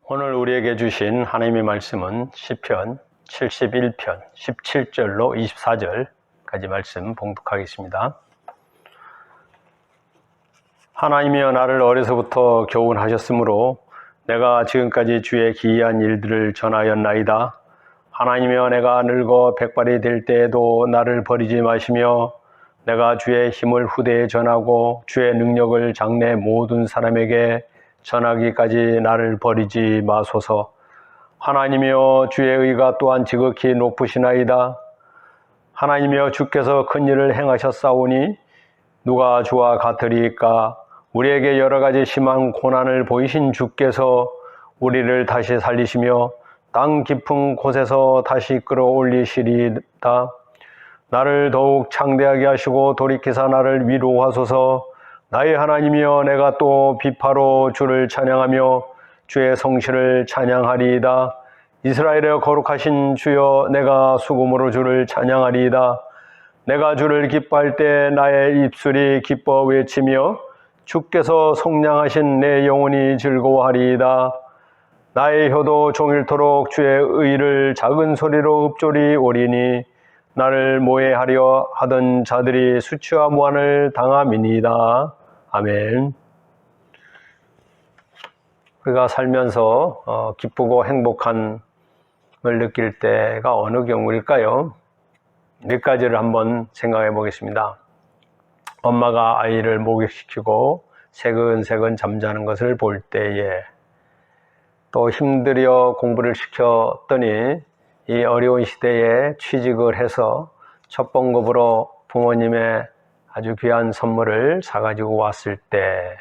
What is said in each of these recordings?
오늘 우리에게 주신 하나님의 말씀은 시편 71편 17절로 24절까지 말씀 봉독하겠습니다. 하나님이여 나를 어려서부터 교훈하셨으므로 내가 지금까지 주의 기이한 일들을 전하였나이다. 하나님이여 내가 늙어 백발이 될 때에도 나를 버리지 마시며 내가 주의 힘을 후대에 전하고 주의 능력을 장래 모든 사람에게 전하기까지 나를 버리지 마소서. 하나님이여 주의 의가 또한 지극히 높으시나이다. 하나님이여 주께서 큰 일을 행하셨사오니 누가 주와 같으리이까. 우리에게 여러 가지 심한 고난을 보이신 주께서 우리를 다시 살리시며 땅 깊은 곳에서 다시 끌어올리시리다. 나를 더욱 창대하게 하시고 돌이키사 나를 위로하소서. 나의 하나님이여 내가 또 비파로 주를 찬양하며 주의 성실을 찬양하리이다. 이스라엘의 거룩하신 주여 내가 수금으로 주를 찬양하리이다. 내가 주를 기뻐할 때 나의 입술이 기뻐 외치며 주께서 속량하신 내 영혼이 즐거워하리이다. 나의 혀도 종일토록 주의 의를 작은 소리로 읊조리 오리니 나를 모해하려 하던 자들이 수치와 무한을 당함이니이다. 아멘. 우리가 살면서 기쁘고 행복함을 느낄 때가 어느 경우일까요? 몇 가지를 한번 생각해 보겠습니다. 엄마가 아이를 목욕시키고 새근새근 잠자는 것을 볼 때에, 또 힘들여 공부를 시켰더니 이 어려운 시대에 취직을 해서 첫 봉급으로 부모님의 아주 귀한 선물을 사가지고 왔을 때,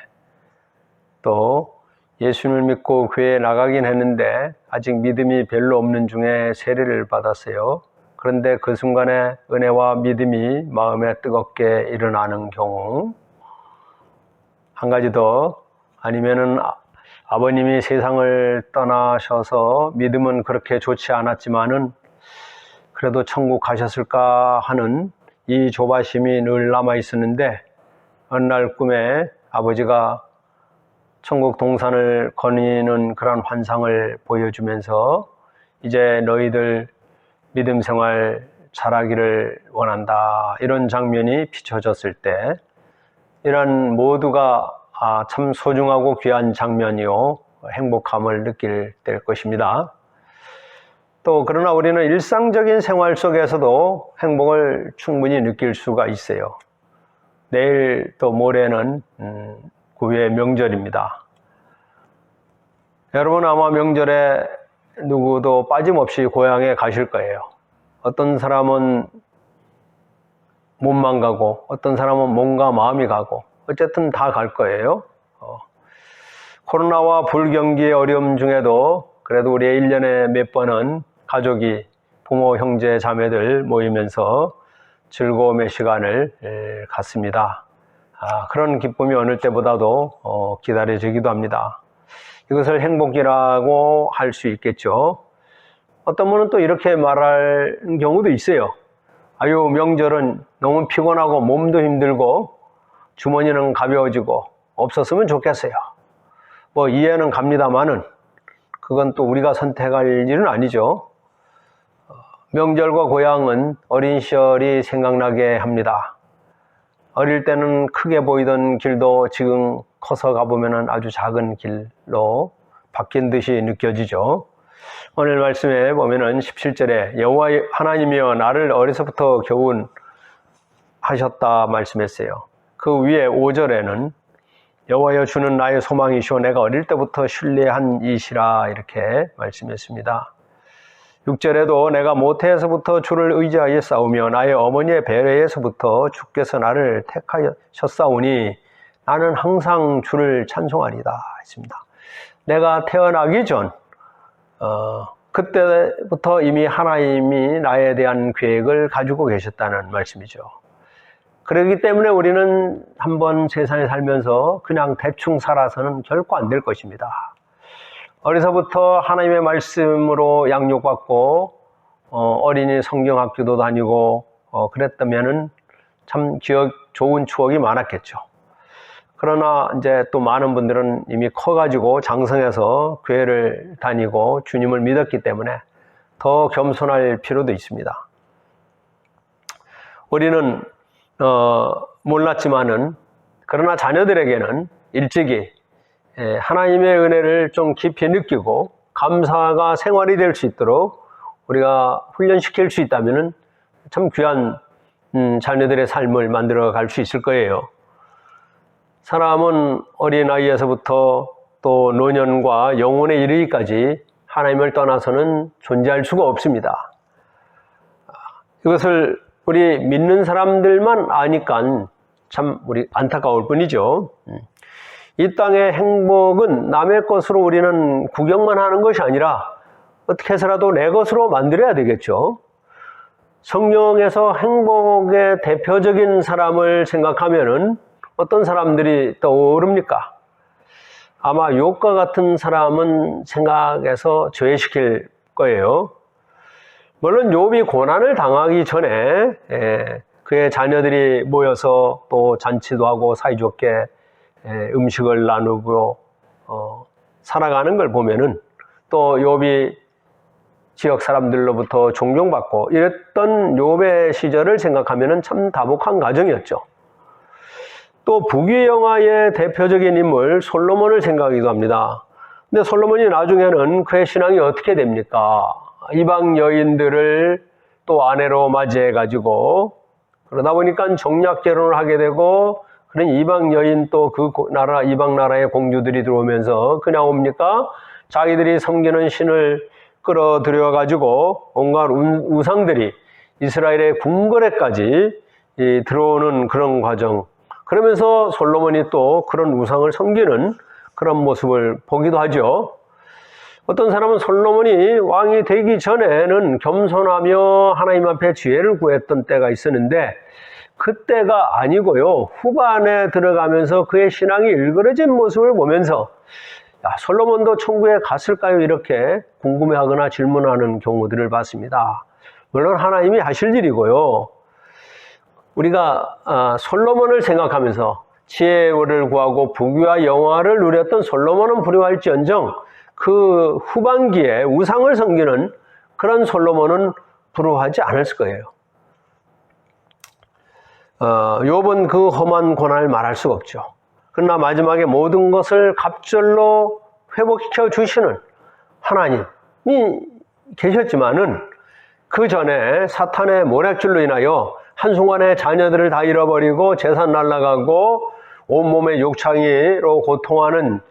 또 예수님을 믿고 교회에 나가긴 했는데 아직 믿음이 별로 없는 중에 세례를 받았어요. 그런데 그 순간에 은혜와 믿음이 마음에 뜨겁게 일어나는 경우, 한 가지 더, 아니면은 아버님이 세상을 떠나셔서 믿음은 그렇게 좋지 않았지만은 그래도 천국 가셨을까 하는 이 조바심이 늘 남아 있었는데, 어느 날 꿈에 아버지가 천국 동산을 거니는 그런 환상을 보여주면서 이제 너희들 믿음 생활 잘하기를 원한다, 이런 장면이 비춰졌을 때, 이런 모두가 참 소중하고 귀한 장면이요 행복함을 느낄 때일 것입니다. 또 그러나 우리는 일상적인 생활 속에서도 행복을 충분히 느낄 수가 있어요. 내일 또 모레는 구유의 명절입니다. 여러분 아마 명절에 누구도 빠짐없이 고향에 가실 거예요. 어떤 사람은 몸만 가고 어떤 사람은 몸과 마음이 가고 어쨌든 다 갈 거예요. 코로나와 불경기의 어려움 중에도 그래도 우리 1년에 몇 번은 가족이, 부모, 형제, 자매들 모이면서 즐거움의 시간을 갖습니다. 그런 기쁨이 어느 때보다도 기다려지기도 합니다. 이것을 행복이라고 할 수 있겠죠. 어떤 분은 또 이렇게 말할 경우도 있어요. 아유, 명절은 너무 피곤하고 몸도 힘들고 주머니는 가벼워지고 없었으면 좋겠어요. 뭐 이해는 갑니다만은 그건 또 우리가 선택할 일은 아니죠. 명절과 고향은 어린 시절이 생각나게 합니다. 어릴 때는 크게 보이던 길도 지금 커서 가보면 아주 작은 길로 바뀐 듯이 느껴지죠. 오늘 말씀에 보면은 17절에 여호와 하나님이여 나를 어려서부터 교훈하셨다 말씀했어요. 그 위에 5절에는 여호와여 주는 나의 소망이시오 내가 어릴 때부터 신뢰한 이시라, 이렇게 말씀했습니다. 6절에도 내가 모태에서부터 주를 의지하여 싸우며 나의 어머니의 배려에서부터 주께서 나를 택하셨사오니 나는 항상 주를 찬송하리다 했습니다. 내가 태어나기 전 그때부터 이미 하나님이 나에 대한 계획을 가지고 계셨다는 말씀이죠. 그렇기 때문에 우리는 한번 세상에 살면서 그냥 대충 살아서는 결코 안 될 것입니다. 어려서부터 하나님의 말씀으로 양육받고 어린이 성경학교도 다니고 그랬다면은 참 좋은 추억이 많았겠죠. 그러나 이제 또 많은 분들은 이미 커가지고 장성해서 교회를 다니고 주님을 믿었기 때문에 더 겸손할 필요도 있습니다. 우리는 몰랐지만은 그러나 자녀들에게는 일찍이 하나님의 은혜를 좀 깊이 느끼고 감사가 생활이 될 수 있도록 우리가 훈련시킬 수 있다면 참 귀한 자녀들의 삶을 만들어 갈 수 있을 거예요. 사람은 어린아이에서부터 또 노년과 영혼에 이르기까지 하나님을 떠나서는 존재할 수가 없습니다. 이것을 우리 믿는 사람들만 아니까 참 우리 안타까울 뿐이죠. 이 땅의 행복은 남의 것으로 우리는 구경만 하는 것이 아니라 어떻게 해서라도 내 것으로 만들어야 되겠죠. 성경에서 행복의 대표적인 사람을 생각하면은 어떤 사람들이 떠오릅니까? 아마 욥과 같은 사람은 생각해서 제외시킬 거예요. 물론 욥이 고난을 당하기 전에 그의 자녀들이 모여서 또 잔치도 하고 사이좋게 음식을 나누고 살아가는 걸 보면은 또 욥이 지역 사람들로부터 존경받고 이랬던 욥의 시절을 생각하면은 참 다복한 가정이었죠. 또 부귀영화의 대표적인 인물 솔로몬을 생각하기도 합니다. 근데 솔로몬이 나중에는 그의 신앙이 어떻게 됩니까? 이방 여인들을 또 아내로 맞이해가지고 그러다 보니까 정략 결혼을 하게 되고 그런 이방 여인 또 그 나라 이방 나라의 공주들이 들어오면서 그냥 옵니까? 자기들이 섬기는 신을 끌어들여가지고 온갖 우상들이 이스라엘의 궁궐에까지 들어오는 그런 과정. 그러면서 솔로몬이 또 그런 우상을 섬기는 그런 모습을 보기도 하죠. 어떤 사람은 솔로몬이 왕이 되기 전에는 겸손하며 하나님 앞에 지혜를 구했던 때가 있었는데 그때가 아니고요. 후반에 들어가면서 그의 신앙이 일그러진 모습을 보면서 솔로몬도 천국에 갔을까요? 이렇게 궁금해하거나 질문하는 경우들을 봤습니다. 물론 하나님이 하실 일이고요. 우리가 솔로몬을 생각하면서 지혜를 구하고 부귀와 영화를 누렸던 솔로몬은 불효할지언정 그 후반기에 우상을 섬기는 그런 솔로몬은 불효하지 않았을 거예요. 욥은 그 험한 고난을 말할 수가 없죠. 그러나 마지막에 모든 것을 갑절로 회복시켜 주시는 하나님이 계셨지만은 그 전에 사탄의 모략줄로 인하여 한순간에 자녀들을 다 잃어버리고 재산 날아가고 온몸에 욕창이로 고통하는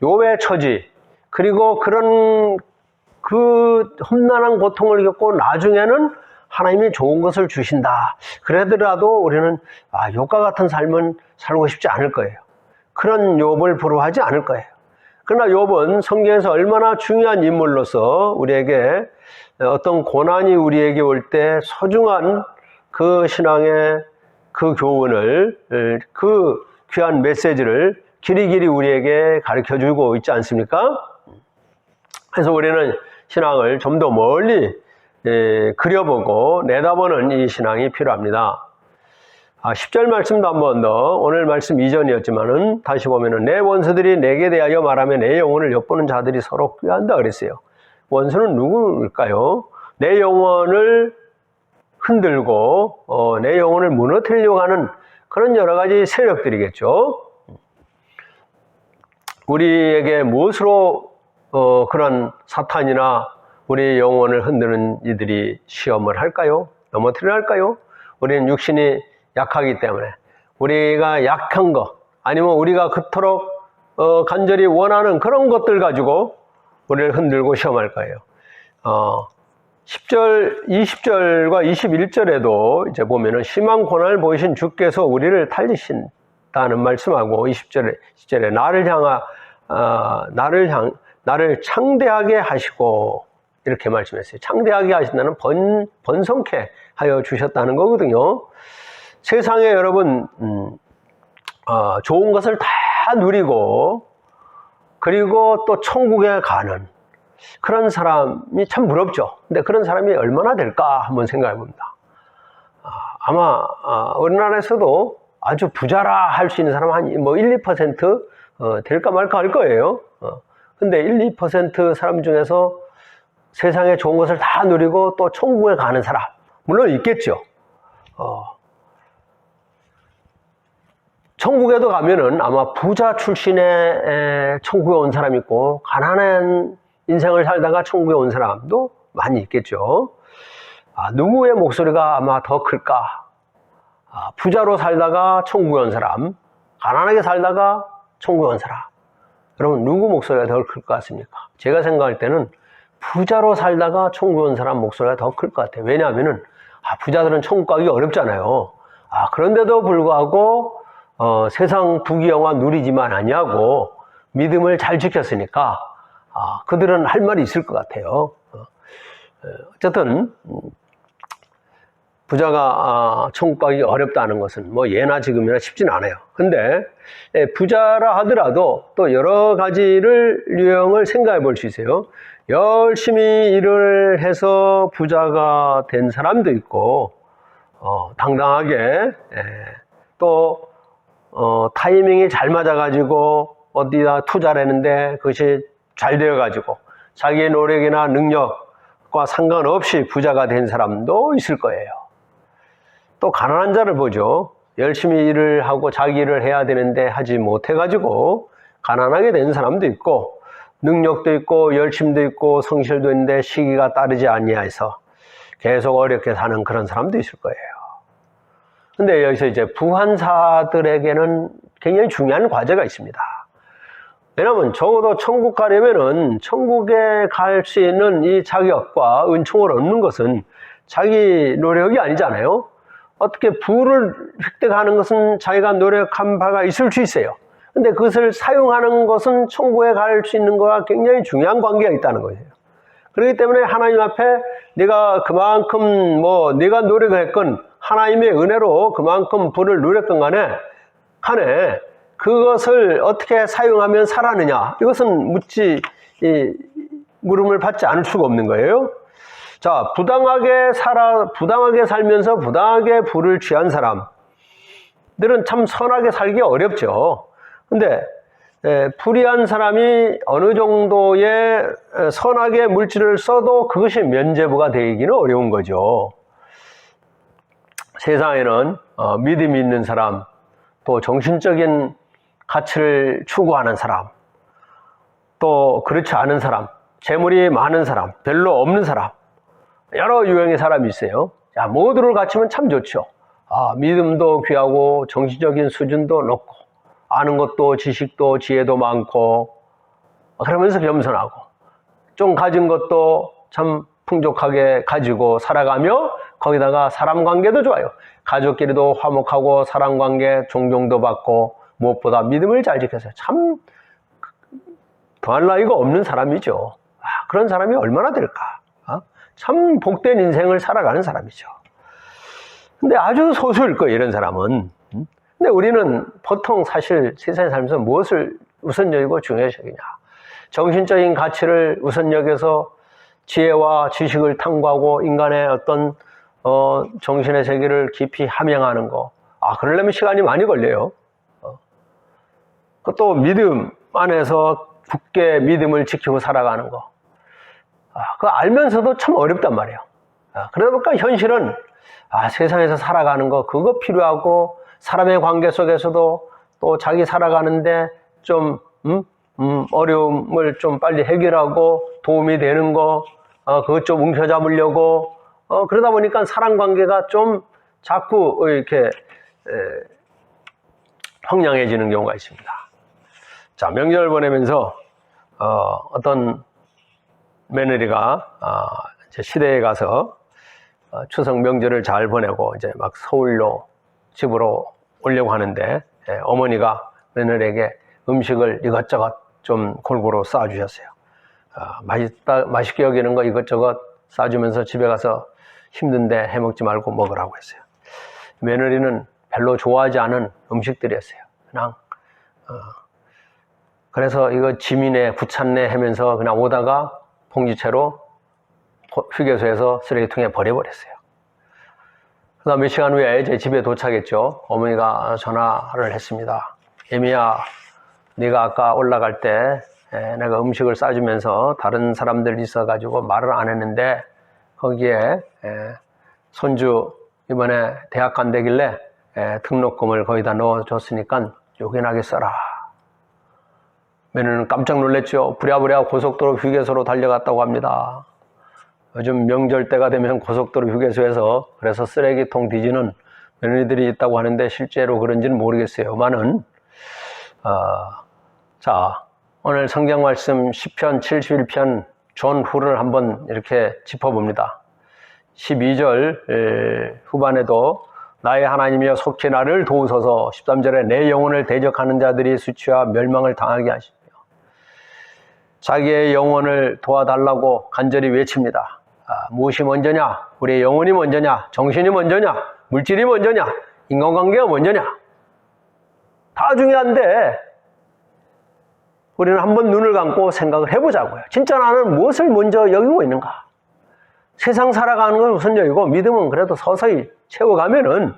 욥의 처지, 그리고 그런 그 험난한 고통을 겪고 나중에는 하나님이 좋은 것을 주신다. 그러더라도 우리는 욥과 같은 삶은 살고 싶지 않을 거예요. 그런 욥을 부러워하지 않을 거예요. 그러나 욥은 성경에서 얼마나 중요한 인물로서 우리에게 어떤 고난이 우리에게 올 때 소중한 그 신앙의 그 교훈을, 그 귀한 메시지를 길이길이 우리에게 가르쳐주고 있지 않습니까? 그래서 우리는 신앙을 좀 더 멀리 그려보고 내다보는 이 신앙이 필요합니다. 10절 말씀도 한 번 더, 오늘 말씀 이전이었지만은 다시 보면은 내 원수들이 내게 대하여 말하며 내 영혼을 엿보는 자들이 서로 꾀한다 그랬어요. 원수는 누구일까요? 내 영혼을 흔들고 내 영혼을 무너뜨리려고 하는 그런 여러 가지 세력들이겠죠. 우리에게 무엇으로 그런 사탄이나 우리의 영혼을 흔드는 이들이 시험을 할까요? 넘어뜨려 할까요? 우리는 육신이 약하기 때문에 우리가 약한 것 아니면 우리가 그토록 간절히 원하는 그런 것들 가지고 우리를 흔들고 시험할 거예요. 10절, 20절과 21절에도 이제 보면은 심한 고난을 보이신 주께서 우리를 살리신다는 말씀하고 20절에 나를 창대하게 하시고 이렇게 말씀했어요. 창대하게 하신다는 번성케 하여 주셨다는 거거든요. 세상에 여러분 좋은 것을 다 누리고 그리고 또 천국에 가는 그런 사람이 참 부럽죠. 근데 그런 사람이 얼마나 될까 한번 생각해 봅니다. 아마 우리나라에서도 아주 부자라 할 수 있는 사람 한 뭐 1, 2% 될까 말까 할 거예요. 근데 1, 2% 사람 중에서 세상에 좋은 것을 다 누리고 또 천국에 가는 사람 물론 있겠죠. 천국에도 가면은 아마 부자 출신의 천국에 온 사람이 있고 가난한 인생을 살다가 천국에 온 사람도 많이 있겠죠. 누구의 목소리가 아마 더 클까? 부자로 살다가 천국에 온 사람, 가난하게 살다가 천국에 온 사람. 여러분 누구 목소리가 더 클 것 같습니까? 제가 생각할 때는 부자로 살다가 천국에 온 사람 목소리가 더 클 것 같아요. 왜냐하면은 부자들은 천국 가기 어렵잖아요. 그런데도 불구하고 세상 부귀영화 누리지만 아니하고 믿음을 잘 지켰으니까 그들은 할 말이 있을 것 같아요. 어쨌든 부자가 천국 가기 어렵다는 것은 뭐 예나 지금이나 쉽진 않아요. 근데 부자라 하더라도 또 여러 가지를 유형을 생각해 볼 수 있어요. 열심히 일을 해서 부자가 된 사람도 있고 당당하게 또 타이밍이 잘 맞아가지고 어디다 투자를 했는데 그것이 잘 되어가지고 자기의 노력이나 능력과 상관없이 부자가 된 사람도 있을 거예요. 또 가난한 자를 보죠. 열심히 일을 하고 자기 일을 해야 되는데 하지 못해가지고 가난하게 된 사람도 있고 능력도 있고 열심도 있고 성실도 있는데 시기가 따르지 아니해서 계속 어렵게 사는 그런 사람도 있을 거예요. 근데 여기서 이제 부한사들에게는 굉장히 중요한 과제가 있습니다. 왜냐하면 적어도 천국 가려면은 천국에 갈 수 있는 이 자격과 은총을 얻는 것은 자기 노력이 아니잖아요. 어떻게 부를 획득하는 것은 자기가 노력한 바가 있을 수 있어요. 근데 그것을 사용하는 것은 천국에 갈 수 있는 것과 굉장히 중요한 관계가 있다는 거예요. 그렇기 때문에 하나님 앞에 내가 그만큼 내가 노력을 했건 하나님의 은혜로 그만큼 부를 누렸건 간에 그것을 어떻게 사용하면 살았느냐 이것은 물음을 받지 않을 수가 없는 거예요. 자, 부당하게 살면서 부당하게 부를 취한 사람들은 참 선하게 살기 어렵죠. 근데 불의한 사람이 어느 정도의 선하게 물질을 써도 그것이 면죄부가 되기는 어려운 거죠. 세상에는 믿음이 있는 사람, 또 정신적인 가치를 추구하는 사람, 또 그렇지 않은 사람, 재물이 많은 사람, 별로 없는 사람, 여러 유형의 사람이 있어요. 모두를 갖추면 참 좋죠. 믿음도 귀하고 정신적인 수준도 높고 아는 것도 지식도 지혜도 많고 그러면서 겸손하고 좀 가진 것도 참 풍족하게 가지고 살아가며 거기다가 사람 관계도 좋아요. 가족끼리도 화목하고 사람 관계 존경도 받고 무엇보다 믿음을 잘 지켜서 참 더할 나위가 없는 사람이죠. 그런 사람이 얼마나 될까? 참 복된 인생을 살아가는 사람이죠. 근데 아주 소수일 거예요, 이런 사람은. 근데 우리는 보통 사실 세상에 살면서 무엇을 우선 여기고 중요시 여기냐? 정신적인 가치를 우선 여겨서 지혜와 지식을 탐구하고 인간의 어떤 정신의 세계를 깊이 함양하는 거. 그러려면 시간이 많이 걸려요. 그것도 믿음 안에서 굳게 믿음을 지키고 살아가는 거. 그거 알면서도 참 어렵단 말이에요. 그러다 보니까 현실은 세상에서 살아가는 거 그거 필요하고 사람의 관계 속에서도 또 자기 살아가는데 좀 어려움을 좀 빨리 해결하고 도움이 되는 거 그것 좀 움켜잡으려고 그러다 보니까 사람 관계가 좀 자꾸 이렇게 황량해지는 경우가 있습니다. 자, 명절 보내면서 어떤 며느리가 이제 시댁에 가서 추석 명절을 잘 보내고 이제 막 서울로 집으로 오려고 하는데 어머니가 며느리에게 음식을 이것저것 좀 골고루 싸주셨어요. 맛있게 여기는 거 이것저것 싸주면서 집에 가서 힘든데 해먹지 말고 먹으라고 했어요. 며느리는 별로 좋아하지 않은 음식들이었어요. 그냥 그래서 이거 짐이네 구찼네 하면서 그냥 오다가 봉지채로 휴게소에서 쓰레기통에 버려버렸어요. 그다음 몇 시간 후에 제 집에 도착했죠. 어머니가 전화를 했습니다. 예미야, 네가 아까 올라갈 때 내가 음식을 싸주면서 다른 사람들 있어가지고 말을 안 했는데 거기에 손주 이번에 대학 간다길래 등록금을 거기다 넣어줬으니까 요긴하게 써라. 며느리는 깜짝 놀랐죠. 부랴부랴 고속도로 휴게소로 달려갔다고 합니다. 요즘 명절 때가 되면 고속도로 휴게소에서 그래서 쓰레기통 뒤지는 며느리들이 있다고 하는데 실제로 그런지는 모르겠어요만은 자, 오늘 성경 말씀 시편 71편 전후를 한번 이렇게 짚어봅니다. 12절 후반에도 나의 하나님이여 속히 나를 도우소서. 13절에 내 영혼을 대적하는 자들이 수치와 멸망을 당하게 하시며 자기의 영혼을 도와달라고 간절히 외칩니다. 무엇이 먼저냐? 우리의 영혼이 먼저냐? 정신이 먼저냐? 물질이 먼저냐? 인간관계가 먼저냐? 다 중요한데 우리는 한번 눈을 감고 생각을 해보자고요. 진짜 나는 무엇을 먼저 여기고 있는가? 세상 살아가는 건 우선적이고 믿음은 그래도 서서히 채워가면은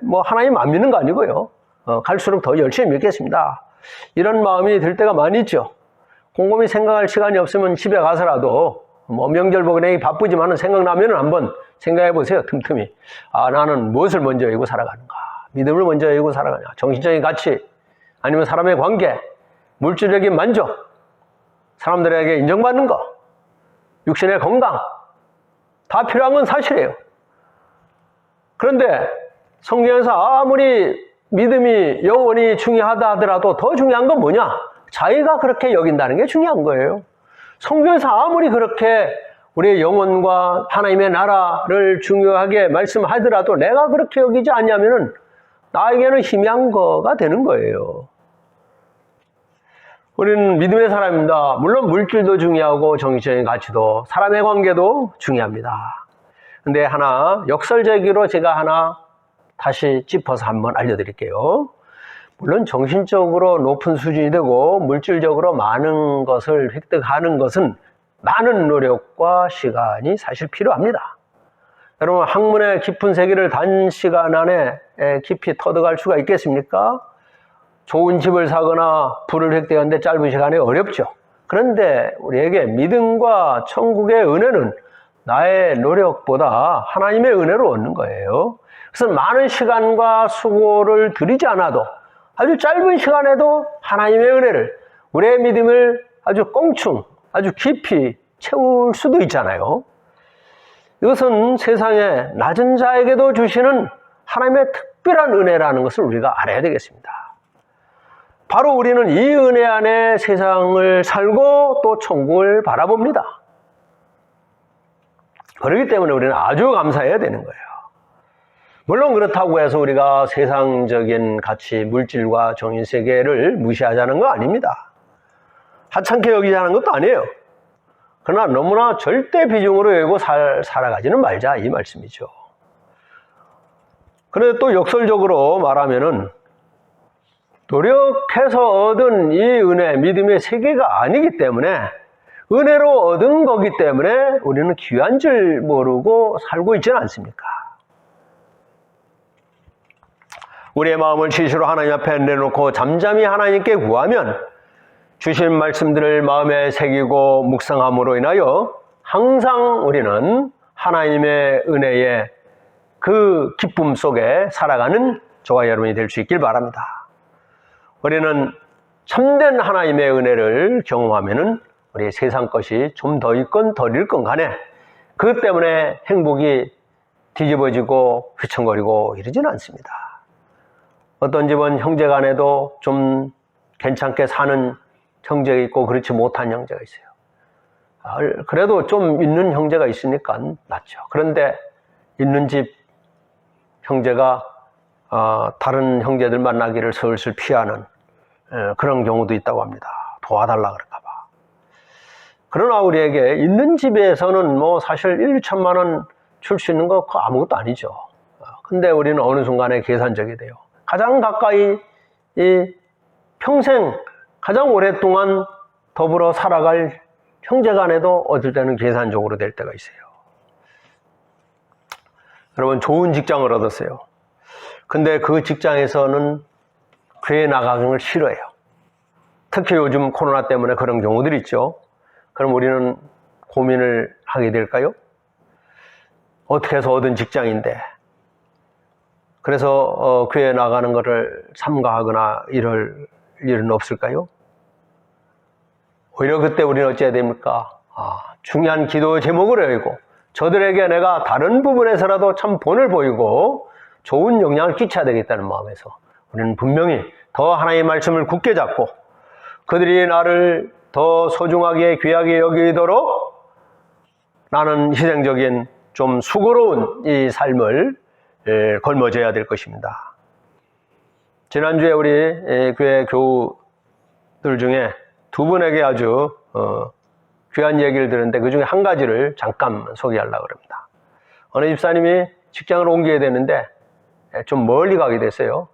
뭐 하나님 안 믿는 거 아니고요. 갈수록 더 열심히 믿겠습니다. 이런 마음이 들 때가 많이 있죠. 곰곰이 생각할 시간이 없으면 집에 가서라도 뭐 명절 보내기 바쁘지만은 생각나면은 한번 생각해 보세요. 틈틈이. 나는 무엇을 먼저 여기고 살아가는가? 믿음을 먼저 여기고 살아가냐? 정신적인 가치, 아니면 사람의 관계, 물질적인 만족, 사람들에게 인정받는 거, 육신의 건강, 다 필요한 건 사실이에요. 그런데 성경에서 아무리 믿음이 영원히 중요하다 하더라도 더 중요한 건 뭐냐? 자기가 그렇게 여긴다는 게 중요한 거예요. 성경에서 아무리 그렇게 우리의 영혼과 하나님의 나라를 중요하게 말씀하더라도 내가 그렇게 여기지 않냐면은 나에게는 희미한 거가 되는 거예요. 우리는 믿음의 사람입니다. 물론 물질도 중요하고 정신적인 가치도, 사람의 관계도 중요합니다. 근데 하나 역설적으로 제가 하나 다시 짚어서 한번 알려드릴게요. 물론 정신적으로 높은 수준이 되고 물질적으로 많은 것을 획득하는 것은 많은 노력과 시간이 사실 필요합니다. 여러분, 학문의 깊은 세계를 단시간 안에 깊이 터득할 수가 있겠습니까? 좋은 집을 사거나 부를 획득하는데 짧은 시간에 어렵죠. 그런데 우리에게 믿음과 천국의 은혜는 나의 노력보다 하나님의 은혜로 얻는 거예요. 그래서 많은 시간과 수고를 들이지 않아도 아주 짧은 시간에도 하나님의 은혜를, 우리의 믿음을 아주 껑충, 아주 깊이 채울 수도 있잖아요. 이것은 세상에 낮은 자에게도 주시는 하나님의 특별한 은혜라는 것을 우리가 알아야 되겠습니다. 바로 우리는 이 은혜 안에 세상을 살고 또 천국을 바라봅니다. 그렇기 때문에 우리는 아주 감사해야 되는 거예요. 물론 그렇다고 해서 우리가 세상적인 가치, 물질과 정신세계를 무시하자는 거 아닙니다. 하찮게 여기자는 것도 아니에요. 그러나 너무나 절대 비중으로 여기고 살아가지는 말자, 이 말씀이죠. 그런데 또 역설적으로 말하면은 노력해서 얻은 이 은혜, 믿음의 세계가 아니기 때문에, 은혜로 얻은 거기 때문에 우리는 귀한 줄 모르고 살고 있지는 않습니까? 우리의 마음을 진실로 하나님 앞에 내놓고 잠잠히 하나님께 구하면 주신 말씀들을 마음에 새기고 묵상함으로 인하여 항상 우리는 하나님의 은혜의 그 기쁨 속에 살아가는 저와 여러분이 될 수 있길 바랍니다. 우리는 참된 하나님의 은혜를 경험하면은 우리 세상 것이 좀 더 있건 덜 있건 간에 그것 때문에 행복이 뒤집어지고 휘청거리고 이러지는 않습니다. 어떤 집은 형제 간에도 좀 괜찮게 사는 형제가 있고 그렇지 못한 형제가 있어요. 그래도 좀 있는 형제가 있으니까 낫죠. 그런데 있는 집 형제가 다른 형제들 만나기를 슬슬 피하는 그런 경우도 있다고 합니다. 도와달라 그럴까 봐. 그러나 우리에게 있는 집에서는 뭐 사실 1, 2천만 원 줄 수 있는 거 아무것도 아니죠. 근데 우리는 어느 순간에 계산적이 돼요. 가장 가까이 평생 가장 오랫동안 더불어 살아갈 형제 간에도 어떨 때는 계산적으로 될 때가 있어요. 여러분, 좋은 직장을 얻었어요. 근데 그 직장에서는 교회 나가는 걸 싫어해요. 특히 요즘 코로나 때문에 그런 경우들이 있죠. 그럼 우리는 고민을 하게 될까요? 어떻게 해서 얻은 직장인데 그래서 교회 나가는 것을 삼가하거나 이럴 일은 없을까요? 오히려 그때 우리는 어찌해야 됩니까? 중요한 기도 제목을 외우고 저들에게 내가 다른 부분에서라도 참 본을 보이고 좋은 영향을 끼쳐야 되겠다는 마음에서 우리는 분명히 더 하나님의 말씀을 굳게 잡고 그들이 나를 더 소중하게 귀하게 여기도록 나는 희생적인 좀 수고로운 이 삶을 걸머져야 될 것입니다. 지난주에 우리 교회 교우들 중에 두 분에게 아주 귀한 얘기를 들었는데 그 중에 한 가지를 잠깐 소개하려고 합니다. 어느 집사님이 직장을 옮겨야 되는데 좀 멀리 가게 됐어요.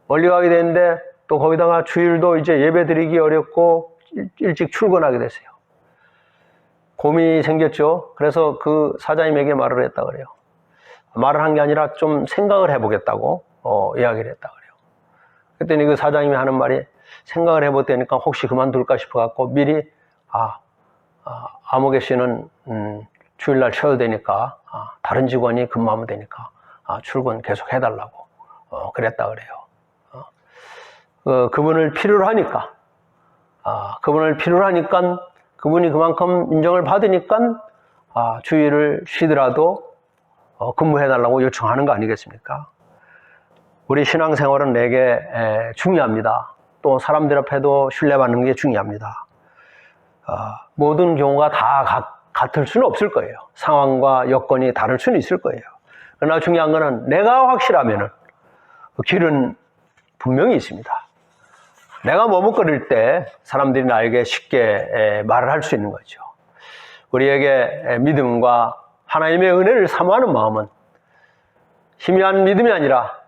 멀리 가게 됐는데 또 거기다가 주일도 이제 예배 드리기 어렵고 일찍 출근하게 됐어요. 고민이 생겼죠. 그래서 그 사장님에게 말을 했다 그래요. 말을 한 게 아니라 좀 생각을 해보겠다고 이야기를 했다 그래요. 그랬더니 그 사장님이 하는 말이 생각을 해보다니까 혹시 그만둘까 싶어갖고 미리 아무개 씨는 주일날 쉬어도 되니까 다른 직원이 근무하면 되니까 출근 계속 해달라고 그랬다 그래요. 그분을 필요로 하니까 그분이 그만큼 인정을 받으니까 주일을 쉬더라도 근무해달라고 요청하는 거 아니겠습니까? 우리 신앙생활은 내게 중요합니다. 또 사람들 앞에도 신뢰받는 게 중요합니다. 모든 경우가 다 같을 수는 없을 거예요. 상황과 여건이 다를 수는 있을 거예요. 그러나 중요한 거는 내가 확실하면은 길은 분명히 있습니다. 내가 머뭇거릴 때 사람들이 나에게 쉽게 말을 할 수 있는 거죠. 우리에게 믿음과 하나님의 은혜를 사모하는 마음은 희미한 믿음이 아니라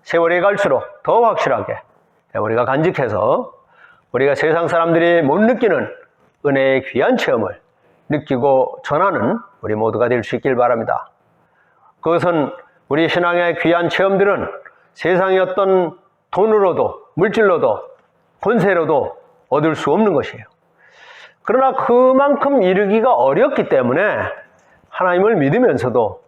세월이 갈수록 더 확실하게 우리가 간직해서 우리가 세상 사람들이 못 느끼는 은혜의 귀한 체험을 느끼고 전하는 우리 모두가 될 수 있길 바랍니다. 그것은 우리 신앙의 귀한 체험들은 세상의 어떤 돈으로도 물질로도 권세로도 얻을 수 없는 것이에요. 그러나 그만큼 이루기가 어렵기 때문에 하나님을 믿으면서도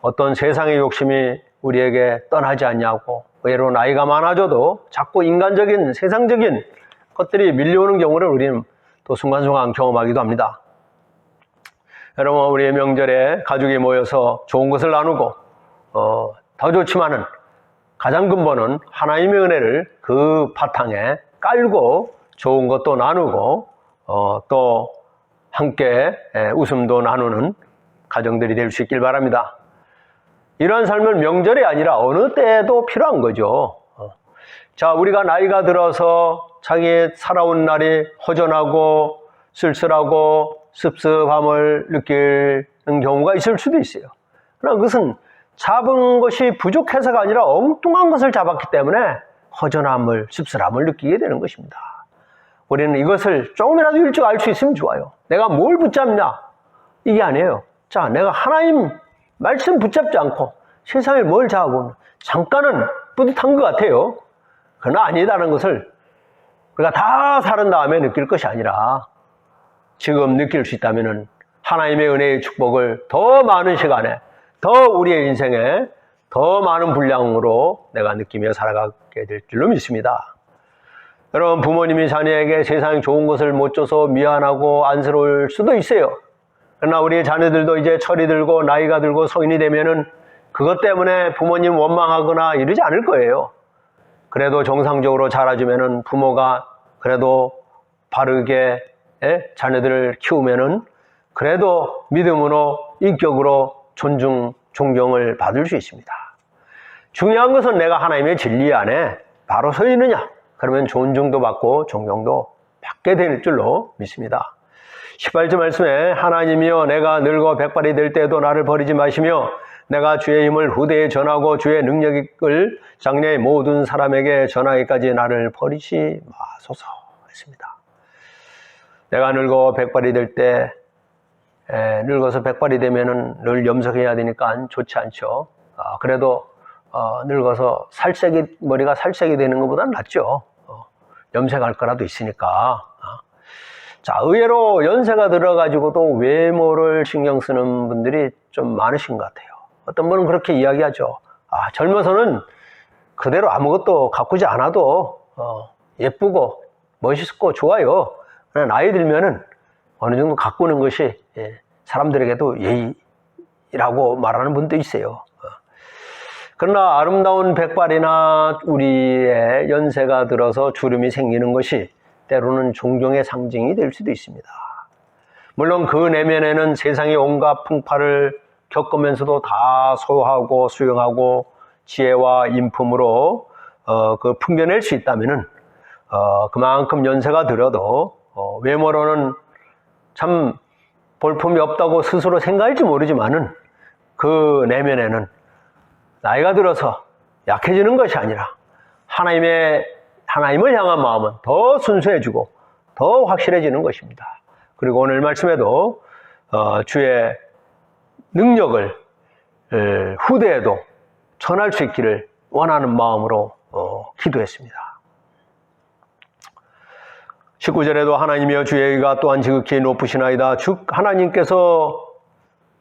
어떤 세상의 욕심이 우리에게 떠나지 않냐고 의외로 나이가 많아져도 자꾸 인간적인 세상적인 것들이 밀려오는 경우를 우리는 또 순간순간 경험하기도 합니다. 여러분, 우리의 명절에 가족이 모여서 좋은 것을 나누고 더 좋지만은 가장 근본은 하나님의 은혜를 그 바탕에 깔고 좋은 것도 나누고 또 함께 웃음도 나누는 가정들이 될 수 있길 바랍니다. 이러한 삶은 명절이 아니라 어느 때에도 필요한 거죠. 자, 우리가 나이가 들어서 자기의 살아온 날이 허전하고 쓸쓸하고 습습함을 느끼는 경우가 있을 수도 있어요. 그러나 그것은 잡은 것이 부족해서가 아니라 엉뚱한 것을 잡았기 때문에 허전함을, 씁쓸함을 느끼게 되는 것입니다. 우리는 이것을 조금이라도 일찍 알 수 있으면 좋아요. 내가 뭘 붙잡냐? 이게 아니에요. 자, 내가 하나님 말씀 붙잡지 않고 세상에 뭘 잡아보면 잠깐은 뿌듯한 것 같아요. 그러나 아니다는 것을 우리가 다 살은 다음에 느낄 것이 아니라 지금 느낄 수 있다면 하나님의 은혜의 축복을 더 많은 시간에 더 우리의 인생에 더 많은 분량으로 내가 느끼며 살아가게 될 줄로 믿습니다. 여러분, 부모님이 자녀에게 세상에 좋은 것을 못 줘서 미안하고 안쓰러울 수도 있어요. 그러나 우리 자녀들도 이제 철이 들고 나이가 들고 성인이 되면은 그것 때문에 부모님 원망하거나 이러지 않을 거예요. 그래도 정상적으로 자라주면은 부모가 그래도 바르게 자녀들을 키우면은 그래도 믿음으로 인격으로 존경을 받을 수 있습니다. 중요한 것은 내가 하나님의 진리 안에 바로 서 있느냐. 그러면 존중도 받고 존경도 받게 될 줄로 믿습니다. 18절 말씀에 하나님이여 내가 늙어 백발이 될 때에도 나를 버리지 마시며 내가 주의 힘을 후대에 전하고 주의 능력을 장래의 모든 사람에게 전하기까지 나를 버리지 마소서 했습니다. 내가 늙어 백발이 될 때 늙어서 백발이 되면은 늘 염색해야 되니까 좋지 않죠. 그래도 늙어서 머리가 살색이 되는 것보다는 낫죠. 염색할 거라도 있으니까. 자, 의외로 연세가 들어가지고도 외모를 신경 쓰는 분들이 좀 많으신 것 같아요. 어떤 분은 그렇게 이야기하죠. 젊어서는 그대로 아무것도 가꾸지 않아도 예쁘고 멋있고 좋아요. 그러나 나이 들면은 어느 정도 가꾸는 것이 사람들에게도 예의라고 말하는 분도 있어요. 그러나 아름다운 백발이나 우리의 연세가 들어서 주름이 생기는 것이 때로는 존경의 상징이 될 수도 있습니다. 물론 그 내면에는 세상의 온갖 풍파를 겪으면서도 다 소화하고 수용하고 지혜와 인품으로 그 풍겨낼 수 있다면은 그만큼 연세가 들어도 외모로는 참 볼품이 없다고 스스로 생각할지 모르지만은 그 내면에는 나이가 들어서 약해지는 것이 아니라 하나님을 향한 마음은 더 순수해지고 더 확실해지는 것입니다. 그리고 오늘 말씀에도 주의 능력을 후대에도 전할 수 있기를 원하는 마음으로 기도했습니다. 19절에도 하나님이여 주의 의가 또한 지극히 높으시나이다.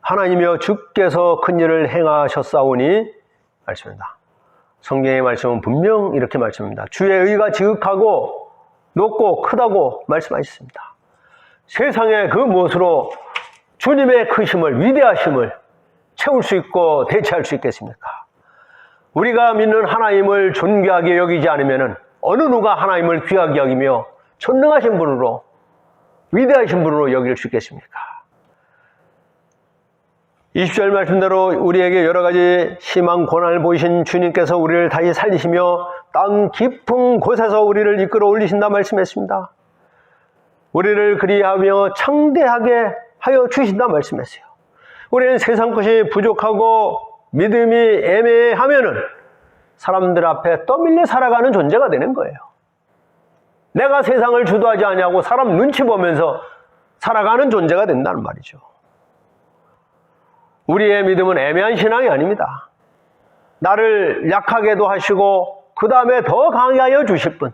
하나님이여 주께서 큰 일을 행하셨사오니 말씀입니다. 성경의 말씀은 분명 이렇게 말씀합니다. 주의 의가 지극하고 높고 크다고 말씀하셨습니다. 세상의 그 무엇으로 주님의 크심을, 위대하심을 채울 수 있고 대체할 수 있겠습니까? 우리가 믿는 하나님을 존귀하게 여기지 않으면 어느 누가 하나님을 귀하게 여기며 전능하신 분으로, 위대하신 분으로 여길 수 있겠습니까? 20절 말씀대로 우리에게 여러 가지 심한 고난을 보이신 주님께서 우리를 다시 살리시며 땅 깊은 곳에서 우리를 이끌어 올리신다 말씀했습니다. 우리를 그리하며 창대하게 하여 주신다 말씀했어요. 우리는 세상 것이 부족하고 믿음이 애매하면은 사람들 앞에 떠밀려 살아가는 존재가 되는 거예요. 내가 세상을 주도하지 않냐고 사람 눈치 보면서 살아가는 존재가 된다는 말이죠. 우리의 믿음은 애매한 신앙이 아닙니다. 나를 약하게도 하시고 그 다음에 더 강하게 하여 주실 분,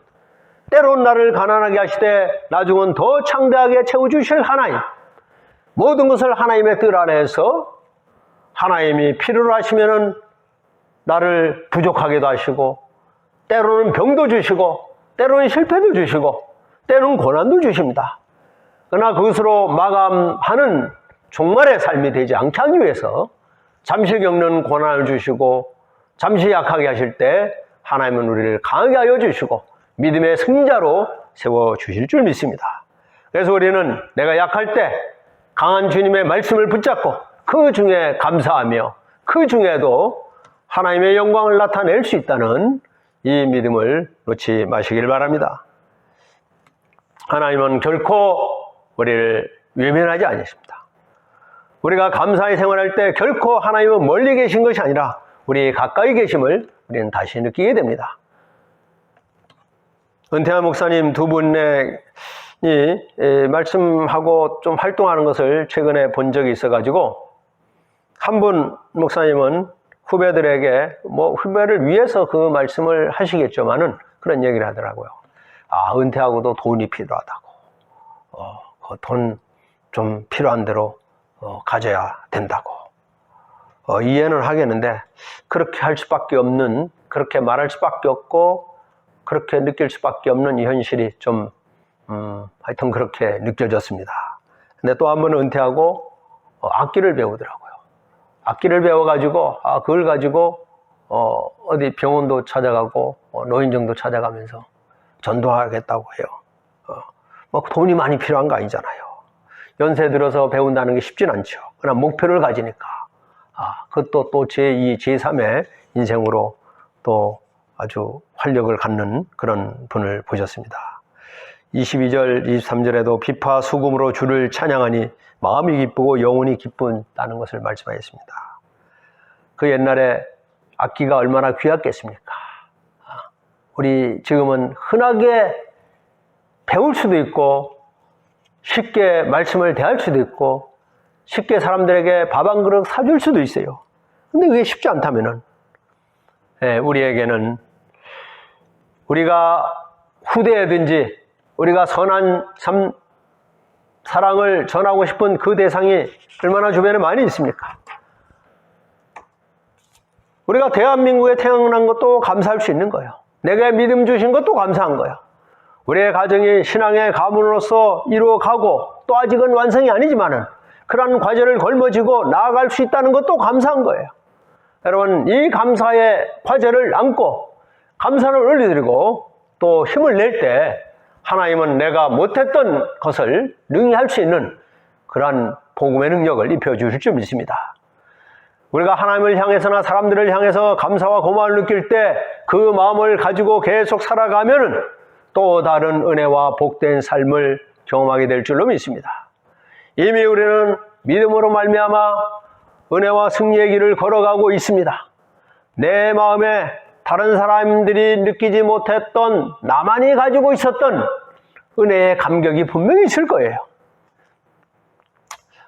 때론 나를 가난하게 하시되 나중은 더 창대하게 채워주실 하나님, 모든 것을 하나님의 뜻 안에서 하나님이 필요로 하시면은 나를 부족하게도 하시고 때로는 병도 주시고 때로는 실패도 주시고 때로는 고난도 주십니다. 그러나 그것으로 마감하는 종말의 삶이 되지 않게 하기 위해서 잠시 겪는 고난을 주시고 잠시 약하게 하실 때 하나님은 우리를 강하게 하여 주시고 믿음의 승자로 세워주실 줄 믿습니다. 그래서 우리는 내가 약할 때 강한 주님의 말씀을 붙잡고 그 중에 감사하며 그 중에도 하나님의 영광을 나타낼 수 있다는 이 믿음을 놓지 마시길 바랍니다. 하나님은 결코 우리를 외면하지 않으십니다. 우리가 감사히 생활할 때 결코 하나님은 멀리 계신 것이 아니라 우리 가까이 계심을 우리는 다시 느끼게 됩니다. 은퇴한 목사님 두 분이 말씀하고 좀 활동하는 것을 최근에 본 적이 있어가지고 한 분 목사님은 후배들에게 후배를 위해서 그 말씀을 하시겠지만은 그런 얘기를 하더라고요. 은퇴하고도 돈이 필요하다고. 그 돈 좀 필요한 대로 가져야 된다고. 이해는 하겠는데 그렇게 할 수밖에 없는, 그렇게 말할 수밖에 없고 그렇게 느낄 수밖에 없는 이 현실이 좀 하여튼 그렇게 느껴졌습니다. 근데 또 한 번은 은퇴하고 악기를 배우더라고요. 악기를 배워가지고 그걸 가지고 어디 병원도 찾아가고 노인정도 찾아가면서 전도하겠다고 해요. 돈이 많이 필요한 거 아니잖아요. 연세 들어서 배운다는 게 쉽진 않죠. 그러나 목표를 가지니까 그것도 또 제2, 제3의 인생으로 또 아주 활력을 갖는 그런 분을 보셨습니다. 22절, 23절에도 비파 수금으로 주를 찬양하니 마음이 기쁘고 영혼이 기쁜다는 것을 말씀하셨습니다. 그 옛날에 악기가 얼마나 귀했겠습니까? 우리 지금은 흔하게 배울 수도 있고 쉽게 말씀을 대할 수도 있고 쉽게 사람들에게 밥 한 그릇 사줄 수도 있어요. 근데 그게 쉽지 않다면은, 우리에게는 우리가 후대에든지 우리가 선한 사랑을 전하고 싶은 그 대상이 얼마나 주변에 많이 있습니까? 우리가 대한민국에 태어난 것도 감사할 수 있는 거예요. 내게 믿음 주신 것도 감사한 거예요. 우리의 가정이 신앙의 가문으로서 이루어가고 또 아직은 완성이 아니지만은 그러한 과제를 걸머쥐고 나아갈 수 있다는 것도 감사한 거예요. 여러분, 이 감사의 과제를 안고 감사를 올려드리고 또 힘을 낼 때 하나님은 내가 못했던 것을 능히 할 수 있는 그러한 복음의 능력을 입혀주실 줄 믿습니다. 우리가 하나님을 향해서나 사람들을 향해서 감사와 고마움을 느낄 때 그 마음을 가지고 계속 살아가면은 또 다른 은혜와 복된 삶을 경험하게 될 줄로 믿습니다. 이미 우리는 믿음으로 말미암아 은혜와 승리의 길을 걸어가고 있습니다. 내 마음에 다른 사람들이 느끼지 못했던 나만이 가지고 있었던 은혜의 감격이 분명히 있을 거예요.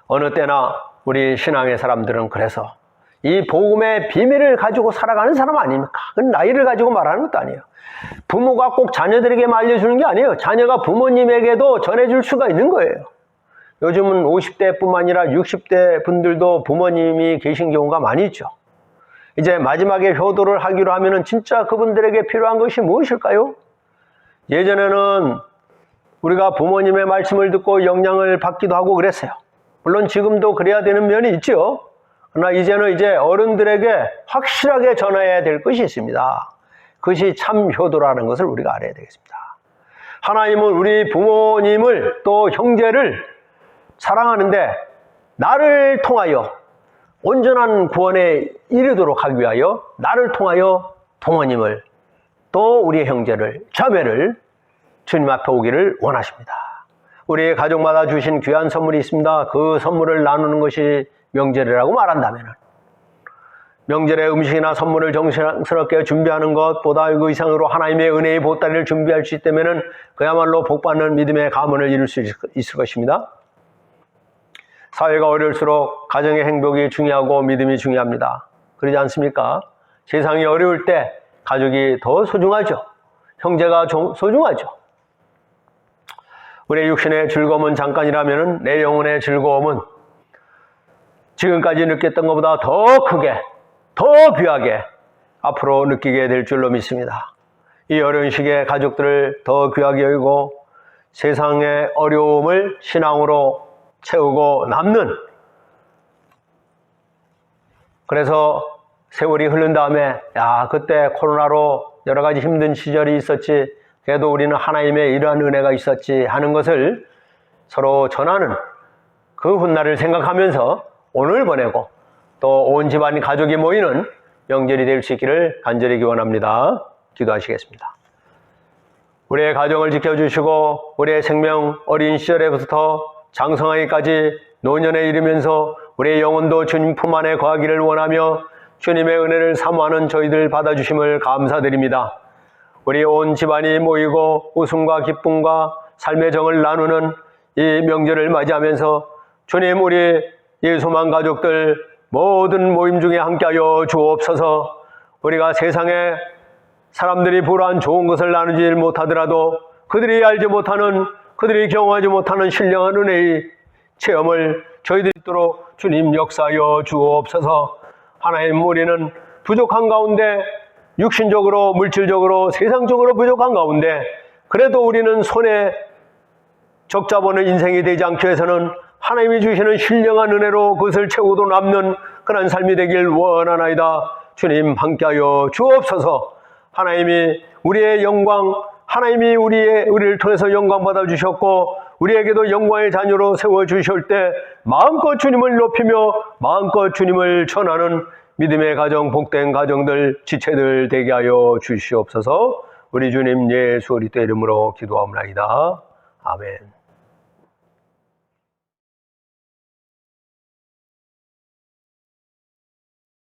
어느 때나 우리 신앙의 사람들은 그래서 이 복음의 비밀을 가지고 살아가는 사람 아닙니까? 그건 나이를 가지고 말하는 것도 아니에요. 부모가 꼭 자녀들에게만 알려주는 게 아니에요. 자녀가 부모님에게도 전해줄 수가 있는 거예요. 요즘은 50대뿐만 아니라 60대 분들도 부모님이 계신 경우가 많이 있죠. 이제 마지막에 효도를 하기로 하면은 진짜 그분들에게 필요한 것이 무엇일까요? 예전에는 우리가 부모님의 말씀을 듣고 영향을 받기도 하고 그랬어요. 물론 지금도 그래야 되는 면이 있죠. 그러나 이제는 이제 어른들에게 확실하게 전해야 될 것이 있습니다. 그것이 참 효도라는 것을 우리가 알아야 되겠습니다. 하나님은 우리 부모님을 또 형제를 사랑하는데 나를 통하여 온전한 구원에 이르도록 하기 위하여 나를 통하여 부모님을 또 우리의 형제를 자매를 주님 앞에 오기를 원하십니다. 우리의 가족마다 주신 귀한 선물이 있습니다. 그 선물을 나누는 것이 명절이라고 말한다면 명절의 음식이나 선물을 정성스럽게 준비하는 것보다 그 이상으로 하나님의 은혜의 보따리를 준비할 수 있다면 그야말로 복받는 믿음의 가문을 이룰 수 있을 것입니다. 사회가 어려울수록 가정의 행복이 중요하고 믿음이 중요합니다. 그러지 않습니까? 세상이 어려울 때 가족이 더 소중하죠. 형제가 소중하죠. 우리의 육신의 즐거움은 잠깐이라면 내 영혼의 즐거움은 지금까지 느꼈던 것보다 더 크게, 더 귀하게 앞으로 느끼게 될 줄로 믿습니다. 이 어려운 시기에 가족들을 더 귀하게 여기고 세상의 어려움을 신앙으로 채우고 남는, 그래서 세월이 흐른 다음에 그때 코로나로 여러 가지 힘든 시절이 있었지, 그래도 우리는 하나님의 이러한 은혜가 있었지 하는 것을 서로 전하는 그 훗날을 생각하면서 오늘 보내고 또 온 집안 가족이 모이는 명절이 될 수 있기를 간절히 기원합니다. 기도하시겠습니다. 우리의 가정을 지켜주시고 우리의 생명 어린 시절에부터 장성하기까지 노년에 이르면서 우리의 영혼도 주님 품 안에 거하기를 원하며 주님의 은혜를 사모하는 저희들 받아주심을 감사드립니다. 우리 온 집안이 모이고 웃음과 기쁨과 삶의 정을 나누는 이 명절을 맞이하면서 주님, 우리 예수만 가족들 모든 모임 중에 함께하여 주옵소서. 우리가 세상에 사람들이 불안한 좋은 것을 나누지 못하더라도 그들이 알지 못하는, 그들이 경험하지 못하는 신령한 은혜의 체험을 저희들이 있도록 주님 역사하여 주옵소서. 하나님, 우리는 부족한 가운데, 육신적으로 물질적으로 세상적으로 부족한 가운데 그래도 우리는 손에 적잡아보는 인생이 되지 않기 위해서는 하나님이 주시는 신령한 은혜로 그것을 채우고 남는 그런 삶이 되길 원하나이다. 주님 함께하여 주옵소서. 하나님이 우리의 영광, 하나님이 우리를 통해서 영광 받아주셨고 우리에게도 영광의 자녀로 세워주실 때 마음껏 주님을 높이며 마음껏 주님을 전하는 믿음의 가정, 복된 가정들, 지체들 되게 하여 주시옵소서. 우리 주님 예수 그리스도의 이름으로 기도하옵나이다. 아멘.